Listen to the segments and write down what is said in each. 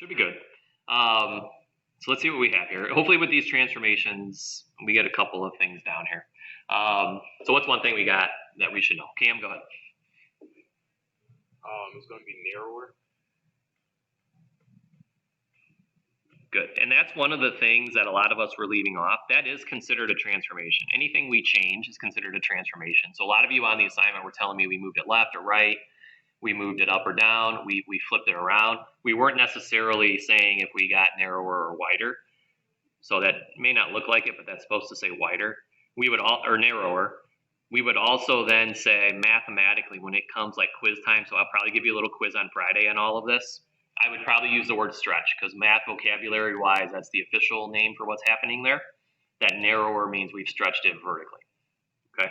should be good. So let's see what we have here. Hopefully with these transformations, we get a couple of things down here. So what's one thing we got that we should know? Cam, go ahead. It's going to be narrower. Good. And that's one of the things that a lot of us were leaving off. That is considered a transformation. Anything we change is considered a transformation. So a lot of you on the assignment were telling me we moved it left or right. We moved it up or down. We flipped it around. We weren't necessarily saying if we got narrower or wider. So that may not look like it, but that's supposed to say wider. Or narrower. We would also then say mathematically when it comes like quiz time. So I'll probably give you a little quiz on Friday on all of this. I would probably use the word stretch because math vocabulary wise, that's the official name for what's happening there. That narrower means we've stretched it vertically. Okay.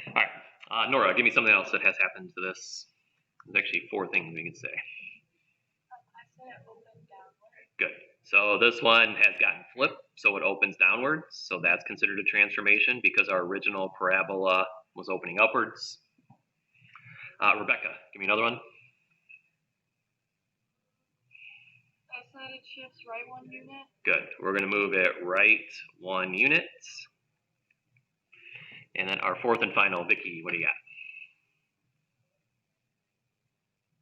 All right. Nora, give me something else that has happened to this. There's actually 4 things we can say. I said it opened downward. Good. So this one has gotten flipped, so it opens downwards. So that's considered a transformation because our original parabola was opening upwards. Rebecca, give me another one. I said it shifts right 1 unit. Good. We're going to move it right 1 unit. And then our 4th and final, Vicky, what do you got?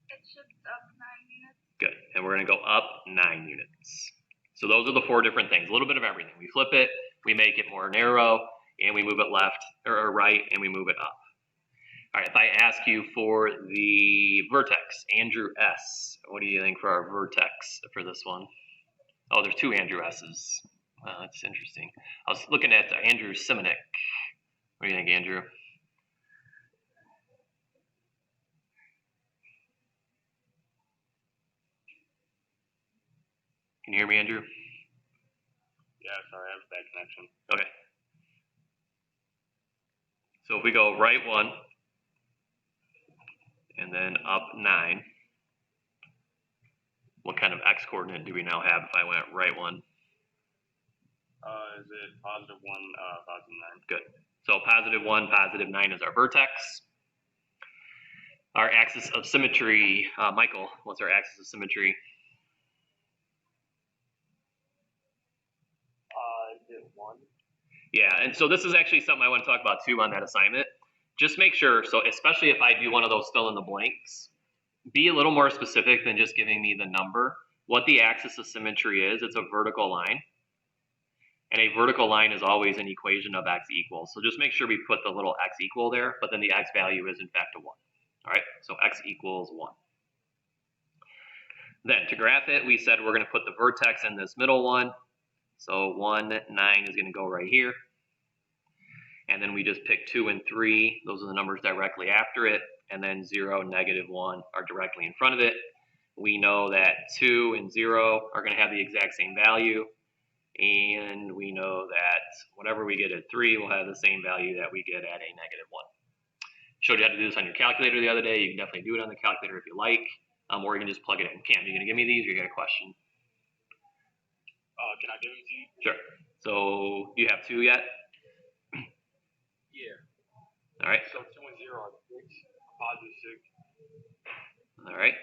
It shifts up 9 units. Good. And we're going to go up 9 units. So those are the 4 different things. A little bit of everything. We flip it, we make it more narrow, and we move it left or right, and we move it up. All right, if I ask you for the vertex, Andrew S., what do you think for our vertex for this one? Oh, there's 2 Andrew S's. Wow, that's interesting. I was looking at Andrew Simonik. What do you think, Andrew? Can you hear me, Andrew? Yeah, sorry, I have a bad connection. Okay. So if we go right 1, and then up 9, what kind of x coordinate do we now have if I went right 1? Is it positive 1, positive 9? Good. So positive 1, positive 9 is our vertex. Our axis of symmetry, Michael, what's our axis of symmetry? Is it 1? Yeah, and so this is actually something I want to talk about too on that assignment. Just make sure, so especially if I do one of those fill in the blanks, be a little more specific than just giving me the number. What the axis of symmetry is, it's a vertical line. And a vertical line is always an equation of x equals. So just make sure we put the little x equal there, but then the x value is in fact a 1. All right, so x equals 1. Then to graph it, we said we're going to put the vertex in this middle one. So 1, 9 is going to go right here. And then we just pick 2 and 3. Those are the numbers directly after it. And then 0, -1 are directly in front of it. We know that 2 and 0 are going to have the exact same value. And we know that whatever we get at 3 will have the same value that we get at a -1. Showed you how to do this on your calculator the other day. You can definitely do it on the calculator if you like. Or you can just plug it in. Cam, you going to give me these or you got a question? Can I give them to you? Sure. So you have 2 yet? Yeah. All right. So 2 and 0 are 6, positive 6. All right.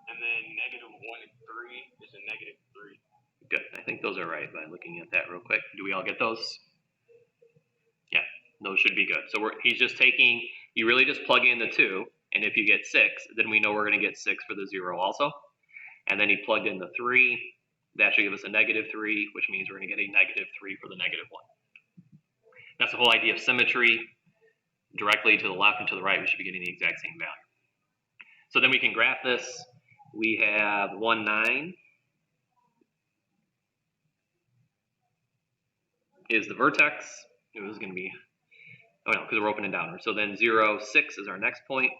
And then -1 and 3 is a -3. Good. I think those are right by looking at that real quick. Do we all get those? Yeah, those should be good. So he's just taking, you really just plug in the 2, and if you get 6, then we know we're going to get 6 for the 0 also. And then he plugged in the 3. That should give us a -3, which means we're going to get a -3 for the -1. That's the whole idea of symmetry. Directly to the left and to the right, we should be getting the exact same value. So then we can graph this. We have 1, 9 is the vertex. It was going to be, oh no, because we're opening downward. So then 0, 6 is our next point.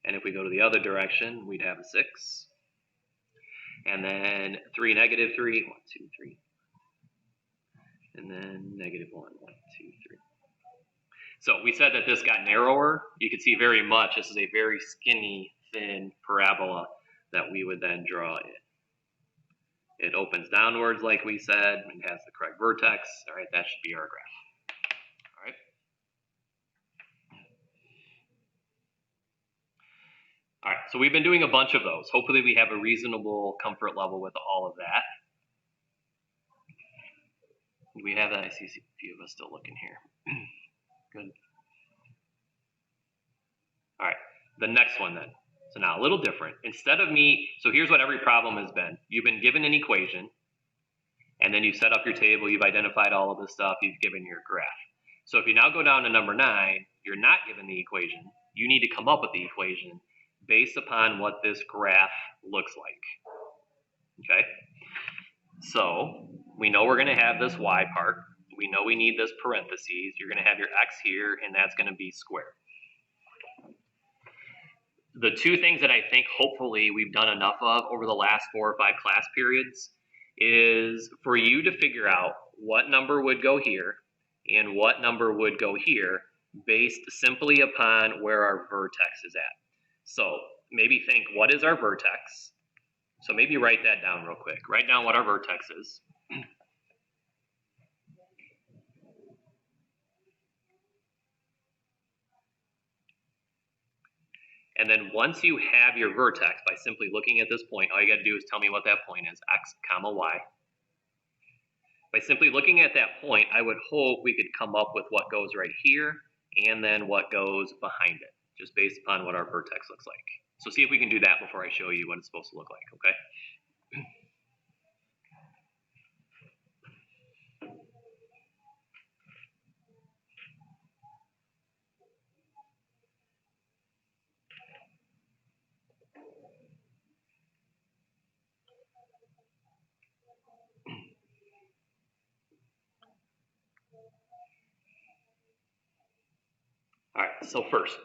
And if we go to the other direction, we'd have a 6. And then 3, -3, 1, 2, 3. And then -1, 1, 2, 3. So we said that this got narrower. You can see very much this is a very skinny, thin parabola that we would then draw in. It opens downwards like we said and has the correct vertex. All right, that should be our graph. All right. All right, so we've been doing a bunch of those. Hopefully we have a reasonable comfort level with all of that. We have that. I see a few of us still looking here. Good. All right, the next one then. So now a little different. Instead of me, so here's what every problem has been. You've been given an equation, and then you set up your table, you've identified all of this stuff, you've given your graph. So if you now go down to number 9, you're not given the equation. You need to come up with the equation based upon what this graph looks like. Okay? So we know we're going to have this y part. We know we need this parentheses. You're going to have your x here, and that's going to be squared. The two things that I think hopefully we've done enough of over the last 4 or 5 class periods is for you to figure out what number would go here and what number would go here based simply upon where our vertex is at. So maybe think, what is our vertex? So maybe write that down real quick. Write down what our vertex is. And then once you have your vertex, by simply looking at this point, all you got to do is tell me what that point is, x comma y. By simply looking at that point, I would hope we could come up with what goes right here and then what goes behind it, just based upon what our vertex looks like. So see if we can do that before I show you what it's supposed to look like, okay? All right, so first,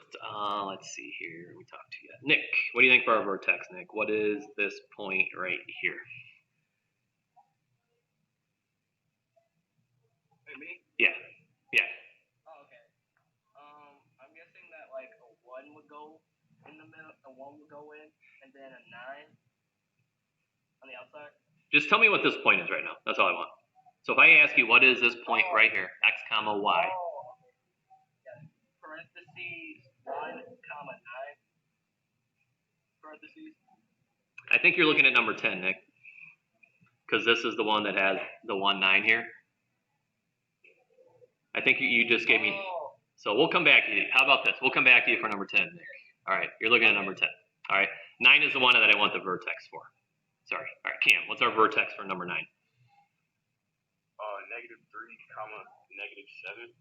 let's see here. We talked to you. Nick, what do you think for our vertex, Nick? What is this point right here? Hey, me? Yeah, yeah. Oh, okay. I'm guessing that like a 1 would go in the middle, a 1 would go in, and then a 9 on the outside. Just tell me what this point is right now. That's all I want. So if I ask you, what is this point right here? X comma y. Parentheses 1 comma 9. Parentheses. I think you're looking at number 10, Nick, because this is the one that has the 1, 9 here. I think you just gave me. So we'll come back to you. How about this? We'll come back to you for number 10, Nick. All right, you're looking at number 10. All right, 9 is the one that I want the vertex for. Sorry. All right, Cam, what's our vertex for number 9? -3 comma -7.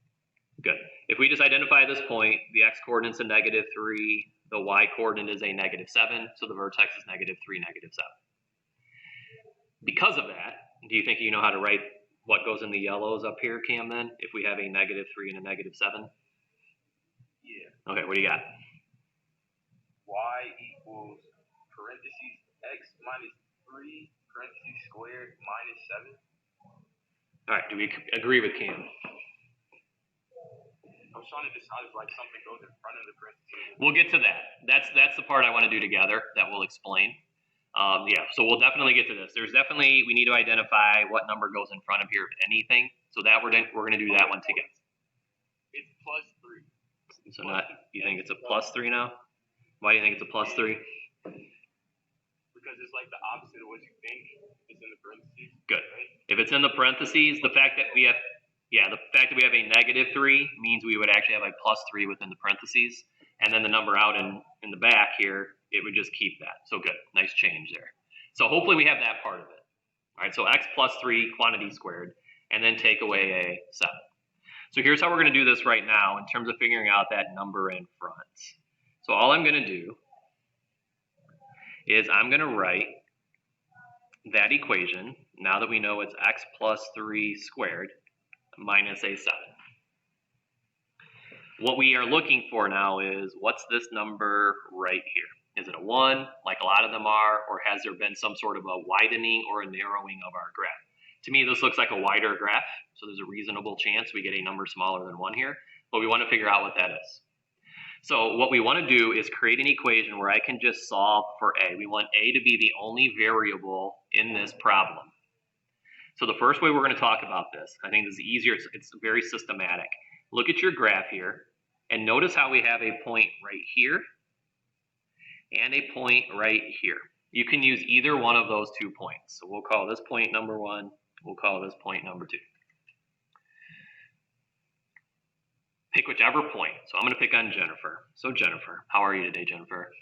Good. If we just identify this point, the x coordinate's a -3, the y coordinate is a -7, so the vertex is -3, -7. Because of that, do you think you know how to write what goes in the yellows up here, Cam, then, if we have a -3 and a -7? Yeah. Okay, what do you got? Y equals parentheses x minus 3 parentheses squared minus 7. All right, do we agree with Cam? I was trying to decide if like something goes in front of the parentheses. We'll get to that. That's the part I want to do together that we'll explain. Yeah, so we'll definitely get to this. There's definitely, we need to identify what number goes in front of here, if anything. So that we're going to do that one together. It's +3. So not, you think it's a +3 now? Why do you think it's a +3? Because it's like the opposite of what you think is in the parentheses. Good. Right? If it's in the parentheses, the fact that we have, the fact that we have a -3 means we would actually have a +3 within the parentheses. And then the number out in the back here, it would just keep that. So good, nice change there. So hopefully we have that part of it. All right, so x plus 3 quantity squared, and then take away a 7. So here's how we're going to do this right now in terms of figuring out that number in front. So all I'm going to do is I'm going to write that equation, now that we know it's x plus 3 squared minus a 7. What we are looking for now is, what's this number right here? Is it a 1, like a lot of them are, or has there been some sort of a widening or a narrowing of our graph? To me, this looks like a wider graph, so there's a reasonable chance we get a number smaller than 1 here, but we want to figure out what that is. So what we want to do is create an equation where I can just solve for a. We want a to be the only variable in this problem. So the first way we're going to talk about this, I think this is easier, it's very systematic. Look at your graph here, and notice how we have a point right here, and a point right here. You can use either one of those 2 points. So we'll call this point number 1. We'll call this point number 2. Pick whichever point. So I'm going to pick on Jennifer. So Jennifer, how are you today, Jennifer?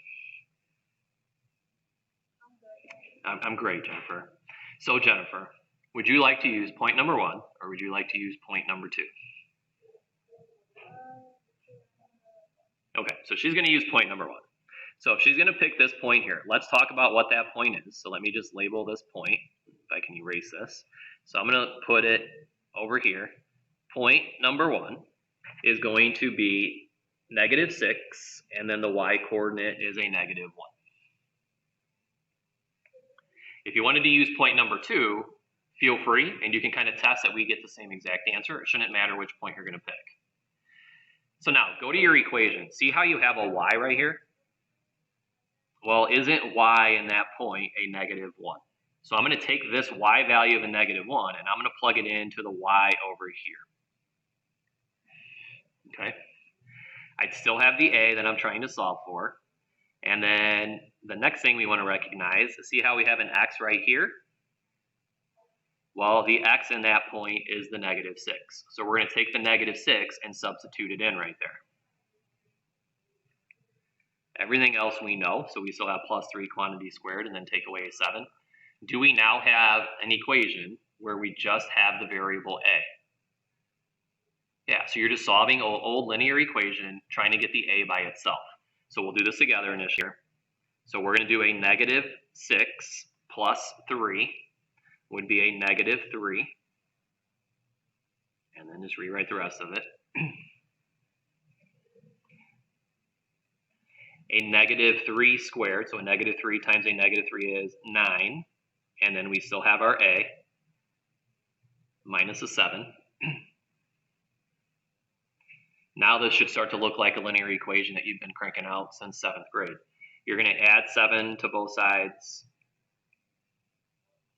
I'm great, Jennifer. So Jennifer, would you like to use point number 1 or would you like to use point number 2? Okay, so she's going to use point number 1. So if she's going to pick this point here, let's talk about what that point is. So let me just label this point, if I can erase this. So I'm going to put it over here. Point number 1 is going to be -6, and then the y coordinate is a -1. If you wanted to use point number 2, feel free, and you can kind of test that we get the same exact answer. It shouldn't matter which point you're going to pick. So now, go to your equation. See how you have a y right here? Well, isn't y in that point a -1? So I'm going to take this y value of a -1, and I'm going to plug it into the y over here. Okay? I'd still have the a that I'm trying to solve for. And then the next thing we want to recognize is, see how we have an x right here? Well, the x in that point is the -6. So we're going to take the -6 and substitute it in right there. Everything else we know, so we still have +3 quantity squared and then take away a 7. Do we now have an equation where we just have the variable a? Yeah, so you're just solving an old linear equation, trying to get the a by itself. So we'll do this together initially. So we're going to do a -6 plus 3 would be a -3. And then just rewrite the rest of it. A -3 squared, so a -3 times a -3 is 9. And then we still have our a, minus a 7. Now this should start to look like a linear equation that you've been cranking out since 7th grade. You're going to add 7 to both sides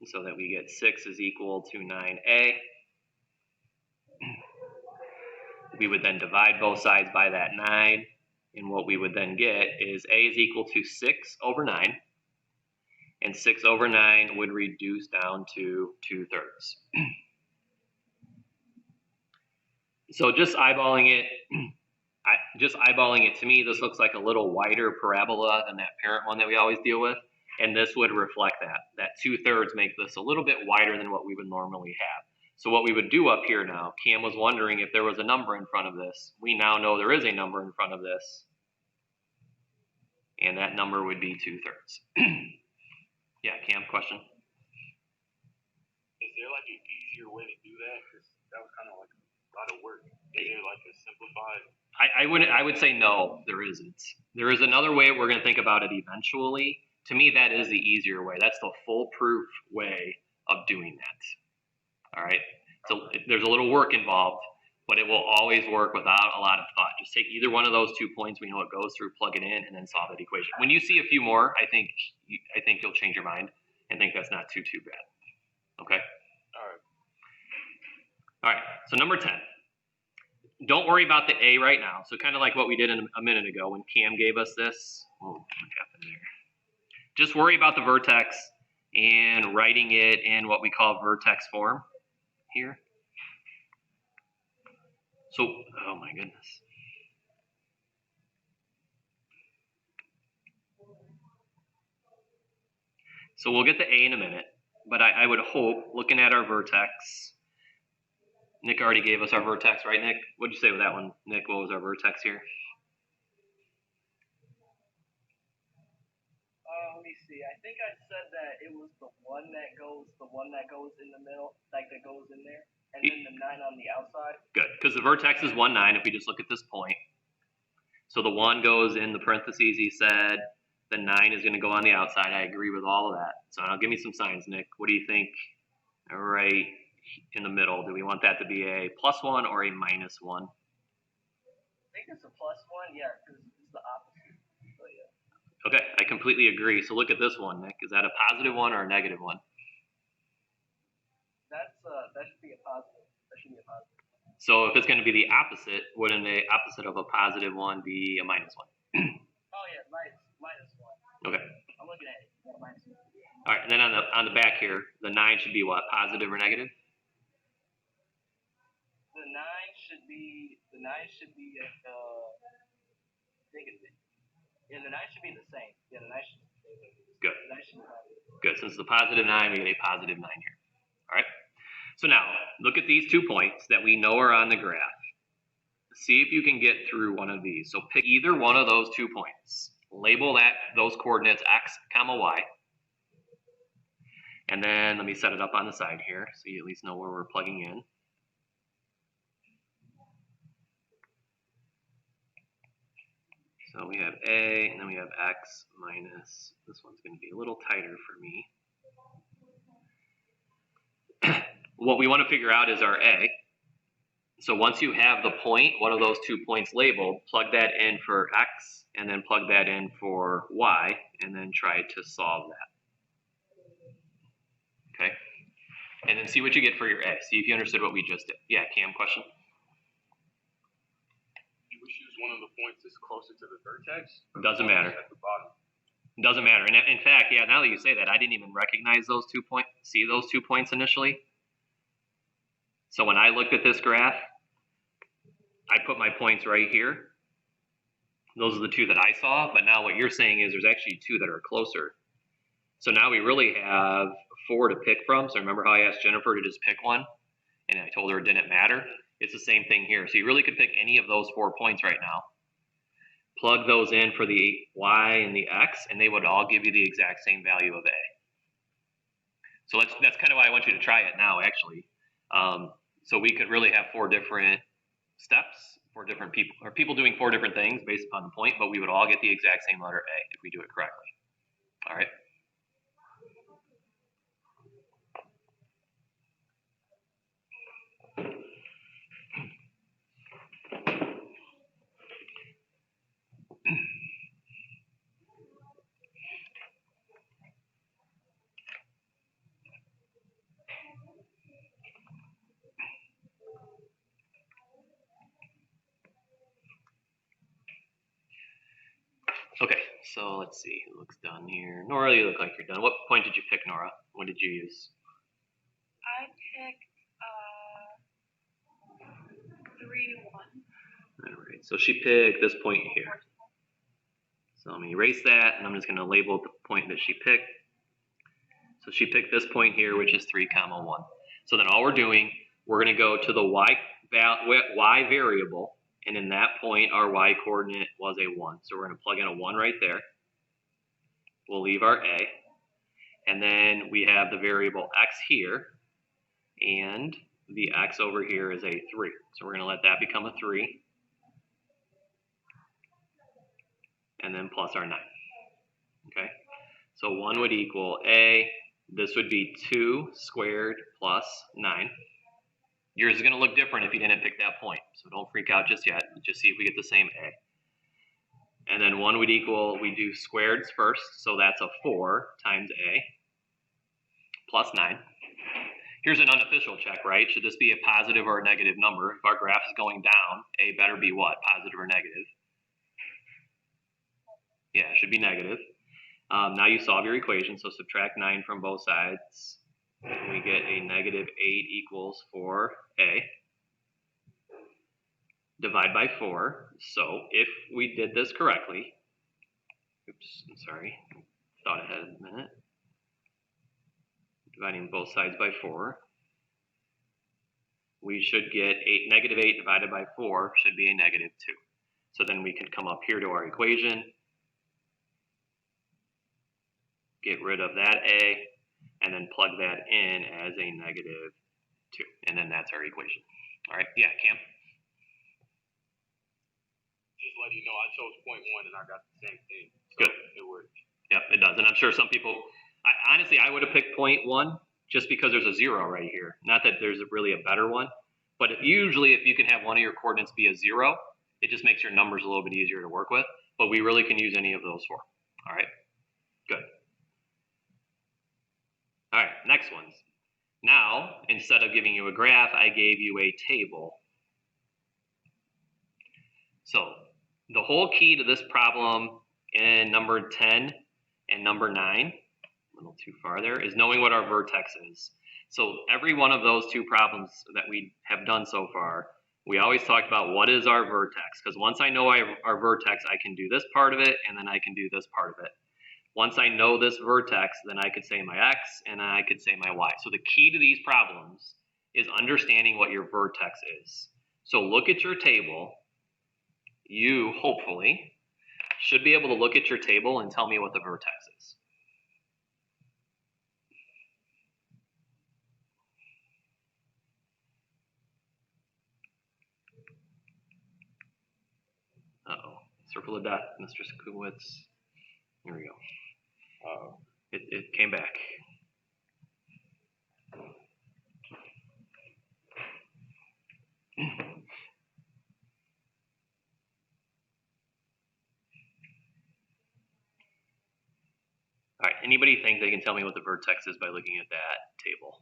so that we get 6 is equal to 9a. We would then divide both sides by that 9, and what we would then get is a is equal to 6 over 9, and 6 over 9 would reduce down to 2/3. So just eyeballing it, to me, this looks like a little wider parabola than that parent one that we always deal with, and this would reflect that. That 2/3 make this a little bit wider than what we would normally have. So what we would do up here now, Cam was wondering if there was a number in front of this. We now know there is a number in front of this, and that number would be 2/3. Yeah, Cam, question? Is there like an easier way to do that? Because that was kind of like a lot of work. Is there like a simplified? I would say no, there isn't. There is another way we're going to think about it eventually. To me, that is the easier way. That's the foolproof way of doing that. All right. So there's a little work involved, but it will always work without a lot of thought. Just take either one of those 2 points we know it goes through, plug it in, and then solve that equation. When you see a few more, I think you'll change your mind and think that's not too bad. Okay. All right. So number 10. Don't worry about the a right now. So kind of like what we did a minute ago when Cam gave us this. Oh, what happened there? Just worry about the vertex and writing it in what we call vertex form here. So, oh my goodness. So we'll get the a in a minute, but I would hope, looking at our vertex, Nick already gave us our vertex, right, Nick? What'd you say with that one, Nick? What was our vertex here? Let me see. I think I said that it was the one that goes in the middle, like that goes in there, and then the 9 on the outside. Good, because the vertex is 1, 9 if we just look at this point. So the 1 goes in the parentheses, he said. The 9 is going to go on the outside. I agree with all of that. So now give me some signs, Nick. What do you think? All right, in the middle, do we want that to be a +1 or a -1? I think it's a +1, yeah, because it's the opposite. So yeah. Okay, I completely agree. So look at this one, Nick. Is that a +1 or a -1? That should be a positive. That should be a positive. So if it's going to be the opposite, wouldn't the opposite of a +1 be a -1? Oh yeah, minus 1. Okay. I'm looking at it. All right, and then on the back here, the 9 should be what? Positive or negative? The 9 should be at yeah, the 9 should be the same. Yeah, the 9 should be the same. Good. The 9 should be positive. Good. Since the positive 9, we get a positive 9 here. All right. So now look at these 2 points that we know are on the graph. See if you can get through one of these. So pick either one of those 2 points. Label those coordinates x, comma, y. And then let me set it up on the side here so you at least know where we're plugging in. So we have a, and then we have x minus, this one's going to be a little tighter for me. What we want to figure out is our a. So once you have the point, one of those 2 points labeled, plug that in for x, and then plug that in for y, and then try to solve that. Okay? And then see what you get for your a. See if you understood what we just did. Yeah, Cam, question? You would choose one of the points that's closer to the vertex? Doesn't matter. At the bottom. Doesn't matter. And in fact, yeah, now that you say that, I didn't even recognize those 2 points, see those 2 points initially. So when I looked at this graph, I put my points right here. Those are the 2 that I saw, but now what you're saying is there's actually 2 that are closer. So now we really have 4 to pick from. So remember how I asked Jennifer to just pick one? And I told her it didn't matter? It's the same thing here. So you really could pick any of those 4 points right now. Plug those in for the y and the x, and they would all give you the exact same value of a. So that's kind of why I want you to try it now, actually. So we could really have 4 different steps, 4 different people, or people doing 4 different things based upon the point, but we would all get the exact same letter a if we do it correctly. All right. Okay, so let's see who looks done here. Nora, you look like you're done. What point did you pick, Nora? What did you use? I picked 3 to 1. All right, so she picked this point here. So let me erase that, and I'm just going to label the point that she picked. So she picked this point here, which is 3, 1. So then all we're doing, we're going to go to the y variable, and in that point, our y coordinate was a 1. So we're going to plug in a 1 right there. We'll leave our a. And then we have the variable x here, and the x over here is a 3. So we're going to let that become a 3. And then plus our 9. Okay? So 1 would equal a. This would be 2 squared plus 9. Yours is going to look different if you didn't pick that point. So don't freak out just yet. Just see if we get the same a. And then 1 would equal, we do squareds first. So that's a 4 times a plus 9. Here's an unofficial check, right? Should this be a positive or a negative number? If our graph is going down, a better be what? Positive or negative? Yeah, it should be negative. Now you solve your equation, so subtract 9 from both sides. We get a negative 8 equals 4a. Divide by 4. So if we did this correctly, oops, I'm sorry, thought ahead a minute. Dividing both sides by 4. We should get negative 8 divided by 4 should be a negative 2. So then we can come up here to our equation, get rid of that a, and then plug that in as a negative 2. And then that's our equation. All right, yeah, Cam? Just letting you know, I chose point 1 and I got the same thing. So Good. It worked. Yep, it does. And I'm sure some people, honestly, I would have picked 0.1 just because there's a 0 right here. Not that there's really a better one, but usually if you can have one of your coordinates be a 0, it just makes your numbers a little bit easier to work with. But we really can use any of those 4. All right, good. All right, next ones. Now, instead of giving you a graph, I gave you a table. So the whole key to this problem in number 10 And number 9, a little too far there, is knowing what our vertex is. So every one of those 2 problems that we have done so far, we always talked about what is our vertex, because once I know our vertex, I can do this part of it, and then I can do this part of it. Once I know this vertex, then I could say my x, and then I could say my y. So the key to these problems is understanding what your vertex is. So look at your table. You, hopefully, should be able to look at your table and tell me what the vertex is. Uh-oh. Circle of death, Mr. Skubowitz. Here we go. Uh-oh. It came back. All right, anybody think they can tell me what the vertex is by looking at that table?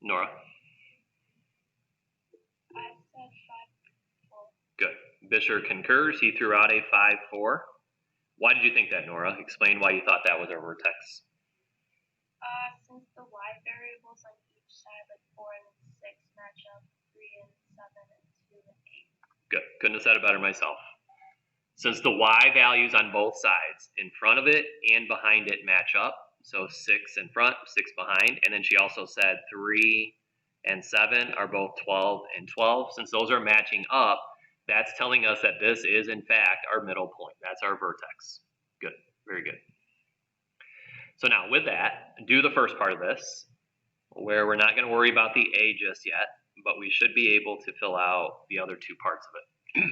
Nora? I said 5, 4. Good. Bisher concurs. He threw out a 5, 4. Why did you think that, Nora? Explain why you thought that was our vertex. Since the y variables on each side, like 4 and 6, match up, 3 and 7, and 2 and 8. Good. Couldn't have said it better myself. Since the y values on both sides, in front of it and behind it, match up, so 6 in front, 6 behind, and then she also said 3 and 7 are both 12 and 12. Since those are matching up, that's telling us that this is, in fact, our middle point. That's our vertex. Good. Very good. So now, with that, do the first part of this, where we're not going to worry about the A just yet, but we should be able to fill out the other 2 parts of it.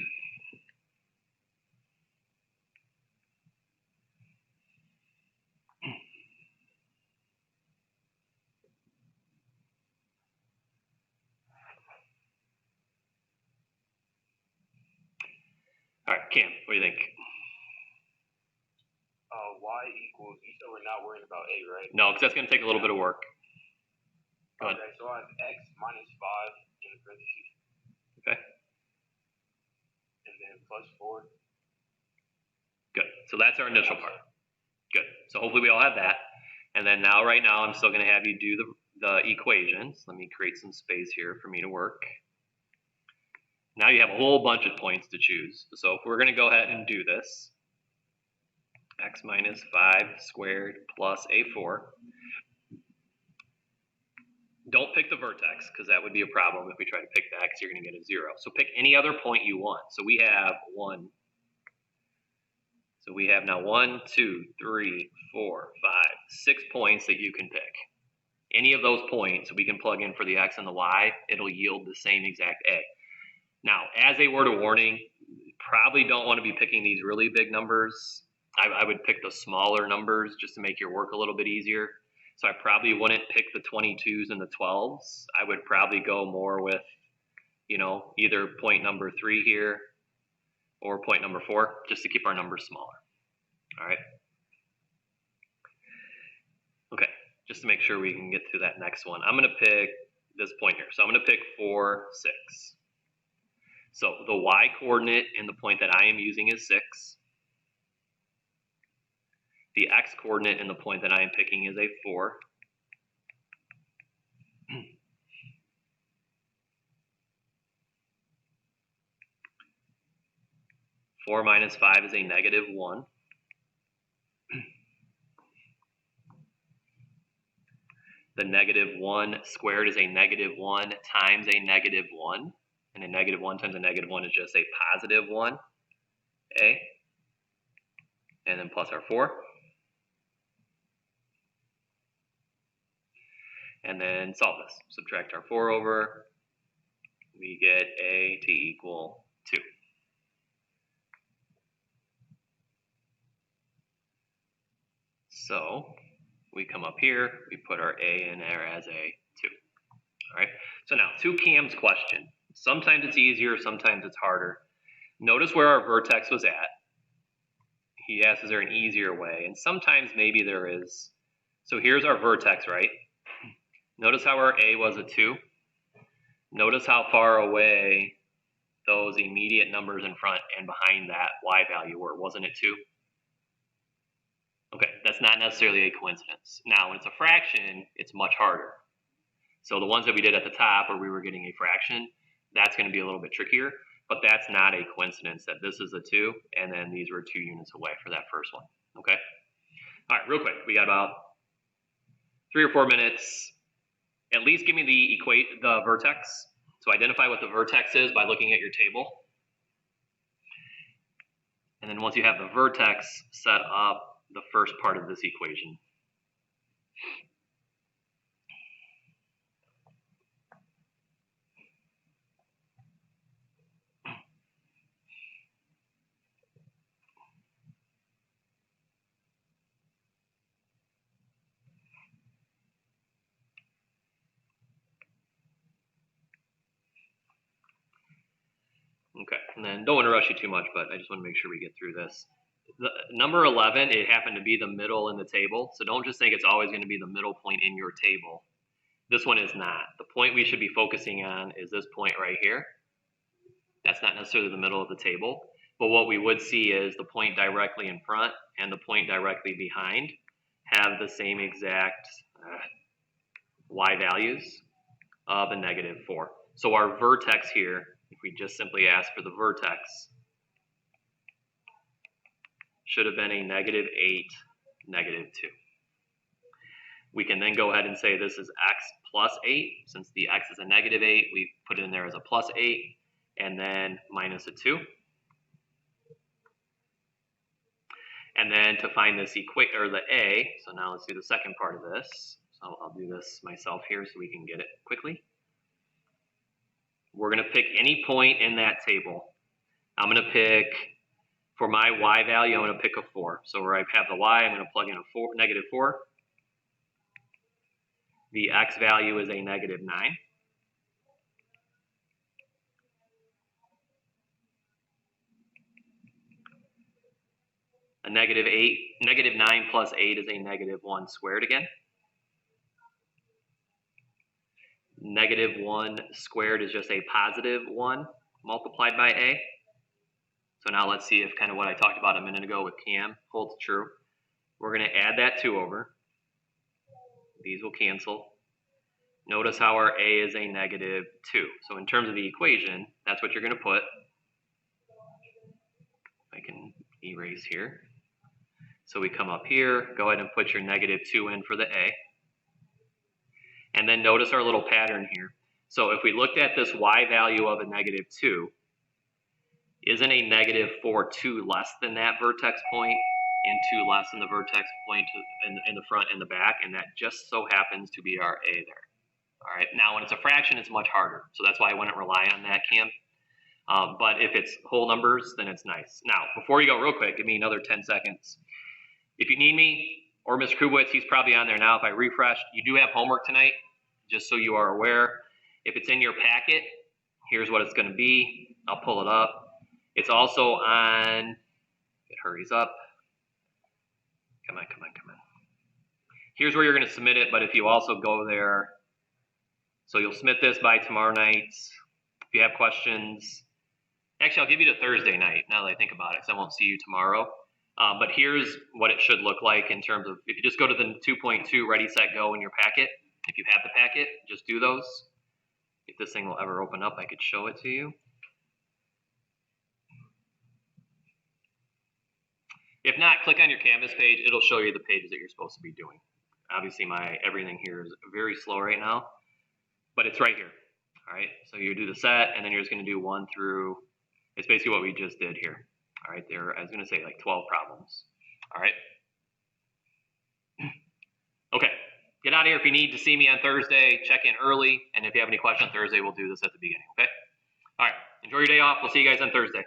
All right, Cam, what do you think? Y equals, you said we're not worrying about A, right? No, because that's going to take a little bit of work. Go ahead. Okay, so I have x minus 5 in parentheses. Okay. And then plus 4. Good. So that's our initial part. Good. So hopefully we all have that. And then now, right now, I'm still going to have you do the equations. Let me create some space here for me to work. Now you have a whole bunch of points to choose. So if we're going to go ahead and do this, x minus 5 squared plus a4. Don't pick the vertex, because that would be a problem if we try to pick that, because you're going to get a 0. So pick any other point you want. So we have 1. So we have now 1, 2, 3, 4, 5, 6 points that you can pick. Any of those points we can plug in for the x and the y. It'll yield the same exact a. Now, as a word of warning, probably don't want to be picking these really big numbers. I would pick the smaller numbers just to make your work a little bit easier. So I probably wouldn't pick the 22s and the 12s. I would probably go more with, either point number 3 here or point number 4, just to keep our numbers smaller. All right. Okay, just to make sure we can get to that next one. I'm going to pick this point here. So I'm going to pick 4, 6. So the y coordinate in the point that I am using is 6. The x coordinate in the point that I am picking is a 4. Four minus 5 is a negative 1. The negative 1 squared is a negative 1 times a negative 1. And a negative 1 times a negative 1 is just a positive 1. A. And then plus our 4. And then solve this. Subtract our 4 over. We get a to equal 2. So we come up here, we put our a in there as a 2. All right. So now, to Cam's question. Sometimes it's easier, sometimes it's harder. Notice where our vertex was at. He asked, is there an easier way? And sometimes maybe there is. So here's our vertex, right? Notice how our a was a 2. Notice how far away those immediate numbers in front and behind that y value were, wasn't it 2? Okay, that's not necessarily a coincidence. Now, when it's a fraction, it's much harder. So the ones that we did at the top where we were getting a fraction, that's going to be a little bit trickier, but that's not a coincidence that this is a 2, and then these were 2 units away for that first one, okay? All right, real quick, we got about 3 or 4 minutes. At least give me the vertex. So identify what the vertex is by looking at your table. And then once you have the vertex, set up the first part of this equation. Okay, and then don't want to rush you too much, but I just want to make sure we get through this. The number 11, it happened to be the middle in the table, so don't just think it's always going to be the middle point in your table. This one is not. The point we should be focusing on is this point right here. That's not necessarily the middle of the table, but what we would see is the point directly in front and the point directly behind have the same exact y values of a -4. So our vertex here, if we just simply ask for the vertex, should have been a -8, -2. We can then go ahead and say this is x plus 8. Since the x is a -8, we put it in there as a plus 8, and then minus a 2. And then to find this the a, so now let's do the second part of this. So I'll do this myself here so we can get it quickly. We're going to pick any point in that table. I'm going to pick, for my y value, I'm going to pick a 4. So where I have the y, I'm going to plug in a -4. The x value is a -9. A -8, -9 plus 8 is a -1 squared again. -1 squared is just a +1 multiplied by a. So now let's see if kind of what I talked about a minute ago with Cam holds true. We're going to add that 2 over. These will cancel. Notice how our a is a -2. So in terms of the equation, that's what you're going to put. I can erase here. So we come up here, go ahead and put your -2 in for the a. And then notice our little pattern here. So if we looked at this y value of a -2, isn't a -4 2 less than that vertex point and 2 less than the vertex point in the front and the back? And that just so happens to be our a there. All right, now when it's a fraction, it's much harder. So that's why I wouldn't rely on that, Cam. But if it's whole numbers, then it's nice. Now, before you go real quick, give me another 10 seconds. If you need me, or Mr. Kubowitz, he's probably on there now. If I refresh, you do have homework tonight, just so you are aware. If it's in your packet, here's what it's going to be. I'll pull it up. It's also on, it hurries up. Come on. Here's where you're going to submit it, but if you also go there, so you'll submit this by tomorrow night. If you have questions, actually, I'll give you to Thursday night, now that I think about it, because I won't see you tomorrow. But here's what it should look like in terms of, if you just go to the 2.2 Ready, Set, Go in your packet, if you have the packet, just do those. If this thing will ever open up, I could show it to you. If not, click on your Canvas page. It'll show you the pages that you're supposed to be doing. Obviously, everything here is very slow right now, but it's right here. All right, so you do the set, and then you're just going to do 1 through, it's basically what we just did here. All right, there, I was going to say like 12 problems. All right. Okay, get out of here. If you need to see me on Thursday, check in early. And if you have any questions on Thursday, we'll do this at the beginning, okay? All right, enjoy your day off. We'll see you guys on Thursday.